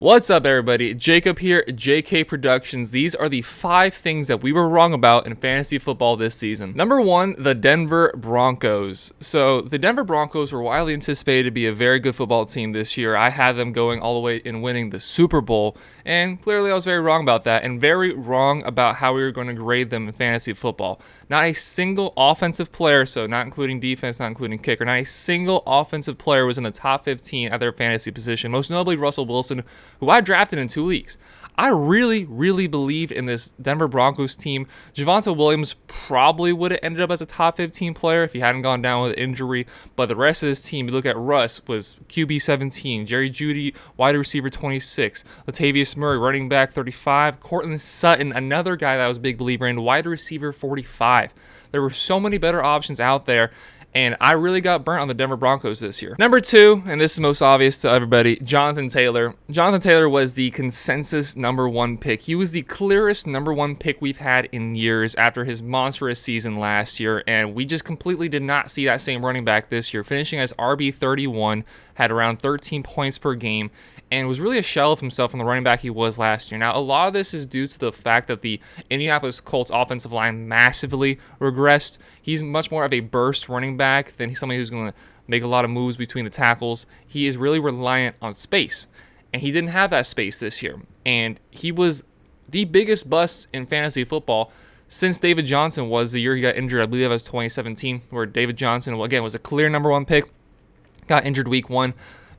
What's up, everybody? Jacob here, JK Productions. These are the 5 things that we were wrong about in fantasy football this season. Number 1, the Denver Broncos. So, the Denver Broncos were widely anticipated to be a very good football team this year. I had them going all the way in winning the Super Bowl, and clearly I was very wrong about that, and very wrong about how we were going to grade them in fantasy football. Not a single offensive player, so not including defense, not including kicker, not a single offensive player was in the top 15 at their fantasy position, most notably Russell Wilson, who I drafted in 2 leagues. I really believed in this Denver Broncos team. Javonte Williams probably would have ended up as a top 15 player if he hadn't gone down with injury, but the rest of this team, you look at Russ, was QB 17, Jerry Jeudy, wide receiver 26, Latavius Murray, running back 35, Courtland Sutton, another guy that I was a big believer in, wide receiver 45. There were so many better options out there, and I really got burnt on the Denver Broncos this year. Number 2, and this is most obvious to everybody, Jonathan Taylor. Jonathan Taylor was the consensus number 1 pick. He was the clearest number 1 pick we've had in years after his monstrous season last year, and we just completely did not see that same running back this year, finishing as RB31, had around 13 points per game, and was really a shell of himself from the running back he was last year. Now, a lot of this is due to the fact that the Indianapolis Colts offensive line massively regressed. He's much more of a burst running back than somebody who's going to make a lot of moves between the tackles. He is really reliant on space, and he didn't have that space this year. And he was the biggest bust in fantasy football since David Johnson was the year he got injured. I believe that was 2017, where David Johnson, again, was a clear number 1 pick, got injured week 1.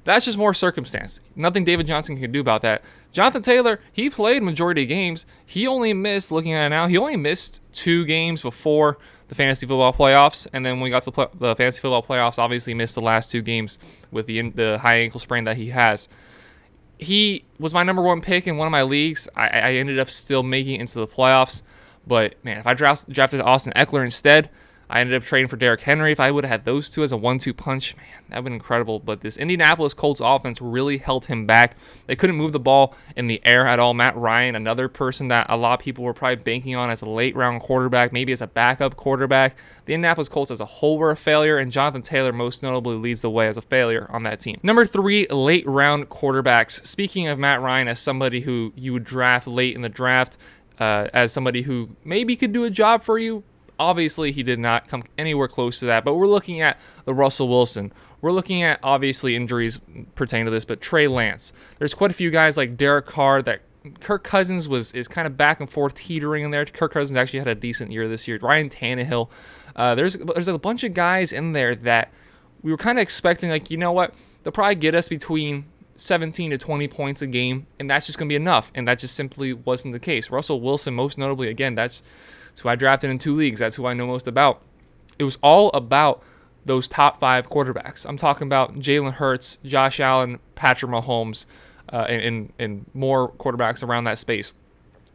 That's just more circumstance. Nothing David Johnson can do about that. Jonathan Taylor, he played majority of games. He only missed, looking at it now, he only missed 2 games before the fantasy football playoffs. And then when we got to the fantasy football playoffs, obviously missed the last 2 games with the high ankle sprain that he has. He was my number 1 pick in one of my leagues. I ended up still making it into the playoffs. But, man, if I drafted Austin Eckler instead, I ended up trading for Derrick Henry. If I would have had those two as a 1-2 punch, man, that would have been incredible. But this Indianapolis Colts offense really held him back. They couldn't move the ball in the air at all. Matt Ryan, another person that a lot of people were probably banking on as a late-round quarterback, maybe as a backup quarterback. The Indianapolis Colts as a whole were a failure, and Jonathan Taylor most notably leads the way as a failure on that team. Number 3, late-round quarterbacks. Speaking of Matt Ryan as somebody who you would draft late in the draft, as somebody who maybe could do a job for you, obviously, he did not come anywhere close to that, but we're looking at the Russell Wilson. We're looking at, obviously, injuries pertain to this, but Trey Lance. There's quite a few guys like Derek Carr that Kirk Cousins is kind of back and forth teetering in there. Kirk Cousins actually had a decent year this year. Ryan Tannehill. There's a bunch of guys in there that we were kind of expecting, like, you know what, they'll probably get us between 17 to 20 points a game, and that's just going to be enough, and that just simply wasn't the case. Russell Wilson, most notably, again, that's who I drafted in 2 leagues. That's who I know most about. It was all about those top 5 quarterbacks. I'm talking about Jalen Hurts, Josh Allen, Patrick Mahomes, and more quarterbacks around that space.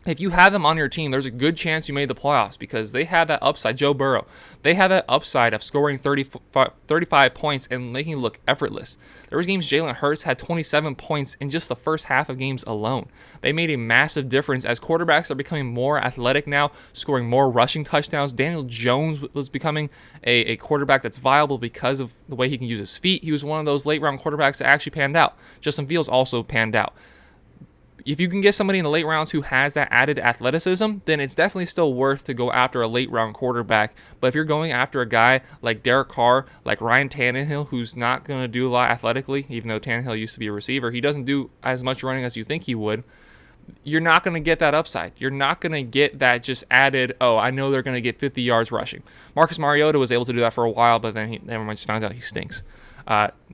If you had them on your team, there's a good chance you made the playoffs because they had that upside. Joe Burrow, they had that upside of scoring 35 points and making it look effortless. There was games Jalen Hurts had 27 points in just the first half of games alone. They made a massive difference as quarterbacks are becoming more athletic now, scoring more rushing touchdowns. Daniel Jones was becoming a quarterback that's viable because of the way he can use his feet. He was one of those late-round quarterbacks that actually panned out. Justin Fields also panned out. If you can get somebody in the late rounds who has that added athleticism, then it's definitely still worth to go after a late round quarterback. But if you're going after a guy like Derek Carr, like Ryan Tannehill, who's not going to do a lot athletically, even though Tannehill used to be a receiver, he doesn't do as much running as you think he would. You're not going to get that upside. You're not going to get that just added, oh, I know they're going to get 50 yards rushing. Marcus Mariota was able to do that for a while, but then everyone just found out he stinks.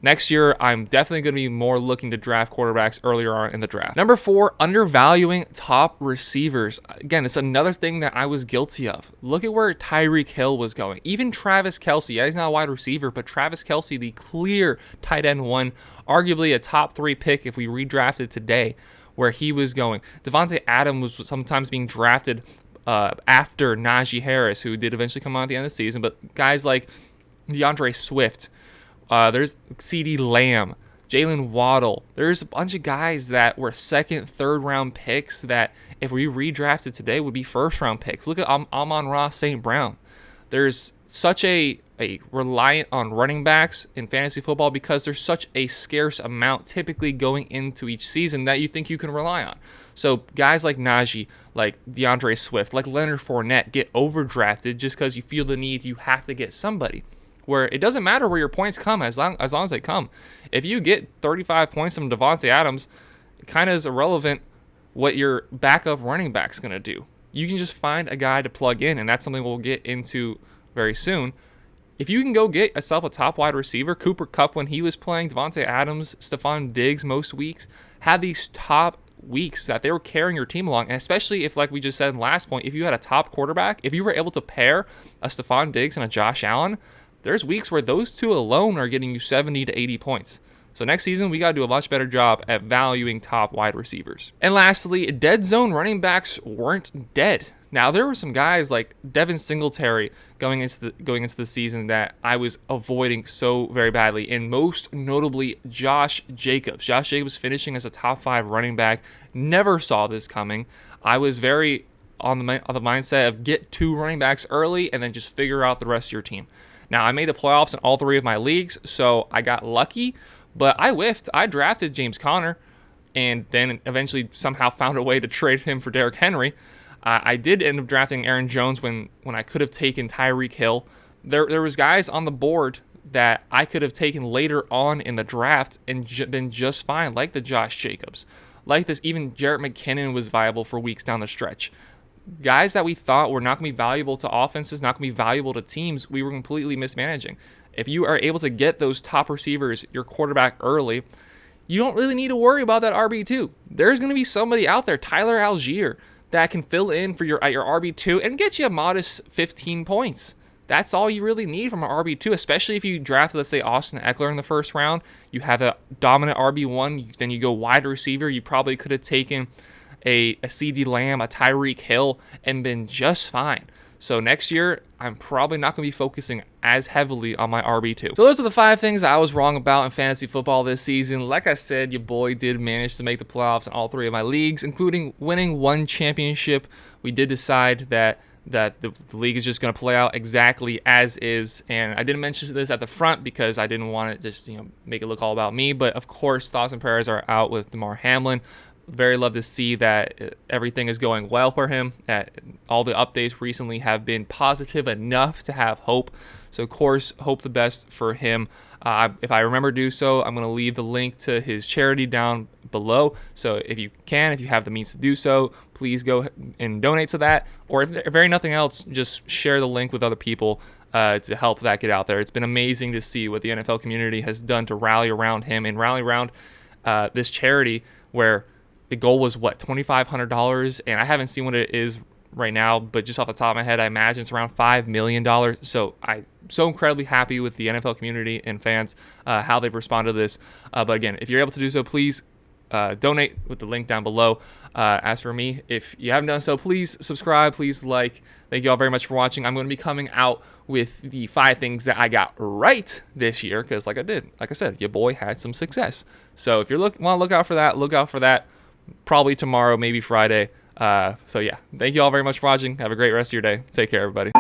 Next year, I'm definitely going to be more looking to draft quarterbacks earlier on in the draft. Number 4, undervaluing top receivers. Again, it's another thing that I was guilty of. Look at where Tyreek Hill was going. Even Travis Kelce, yeah, he's not a wide receiver, but Travis Kelce, the clear tight end 1, arguably a top 3 pick if we redrafted today, where he was going. Devontae Adams was sometimes being drafted after Najee Harris, who did eventually come on at the end of the season, but guys like DeAndre Swift, there's CeeDee Lamb, Jalen Waddle. There's a bunch of guys that were 2nd, 3rd round picks that if we redrafted today would be 1st round picks. Look at Amon-Ra St. Brown. There's such a reliant on running backs in fantasy football because there's such a scarce amount typically going into each season that you think you can rely on. So guys like Najee, like DeAndre Swift, like Leonard Fournette get overdrafted just because you feel the need, you have to get somebody. Where it doesn't matter where your points come as long as they come. If you get 35 points from Devontae Adams, it kind of is irrelevant what your backup running back's going to do. You can just find a guy to plug in, and that's something we'll get into very soon. If you can go get yourself a top wide receiver, Cooper Kupp when he was playing, Devontae Adams, Stephon Diggs most weeks, had these top weeks that they were carrying your team along. And especially if, like we just said in the last point, if you had a top quarterback, if you were able to pair a Stephon Diggs and a Josh Allen, there's weeks where those two alone are getting you 70 to 80 points. So next season, we got to do a much better job at valuing top wide receivers. And lastly, dead zone running backs weren't dead. Now, there were some guys like Devin Singletary going into the season that I was avoiding so very badly, and most notably Josh Jacobs. Josh Jacobs finishing as a top 5 running back. Never saw this coming. I was very on the mindset of get 2 running backs early and then just figure out the rest of your team. Now, I made the playoffs in all 3 of my leagues, so I got lucky, but I whiffed. I drafted James Conner and then eventually somehow found a way to trade him for Derrick Henry. I did end up drafting Aaron Jones when I could have taken Tyreek Hill. There was guys on the board that I could have taken later on in the draft and been just fine, like the Josh Jacobs. Like this, even Jarrett McKinnon was viable for weeks down the stretch. Guys that we thought were not going to be valuable to offenses, not going to be valuable to teams, we were completely mismanaging. If you are able to get those top receivers, your quarterback early, you don't really need to worry about that RB2. There's going to be somebody out there, Tyler Algier, that can fill in for at your RB2 and get you a modest 15 points. That's all you really need from an RB2, especially if you draft, let's say, Austin Eckler in the first round. You have a dominant RB1, then you go wide receiver. You probably could have taken a CeeDee Lamb, a Tyreek Hill, and been just fine. So next year, I'm probably not going to be focusing as heavily on my RB2. So those are the 5 things I was wrong about in fantasy football this season. Like I said, your boy did manage to make the playoffs in all 3 of my leagues, including winning 1 championship. We did decide that the league is just going to play out exactly as is. And I didn't mention this at the front because I didn't want to just make it look all about me. But of course, thoughts and prayers are out with DeMar Hamlin. Very love to see that everything is going well for him, that all the updates recently have been positive enough to have hope. So, of course, hope the best for him. If I remember to do so, I'm going to leave the link to his charity down below. So if you have the means to do so, please go and donate to that. Or if very nothing else, just share the link with other people to help that get out there. It's been amazing to see what the NFL community has done to rally around him and rally around this charity where the goal was, $2,500? And I haven't seen what it is right now, but just off the top of my head, I imagine it's around $5 million. So I'm so incredibly happy with the NFL community and fans, how they've responded to this. But again, if you're able to do so, please donate with the link down below. As for me, if you haven't done so, please subscribe, please like. Thank you all very much for watching. I'm going to be coming out with the 5 things that I got right this year, because like I said, your boy had some success. So if you want to look out for that. Probably tomorrow, maybe Friday. So yeah, thank you all very much for watching. Have a great rest of your day. Take care, everybody.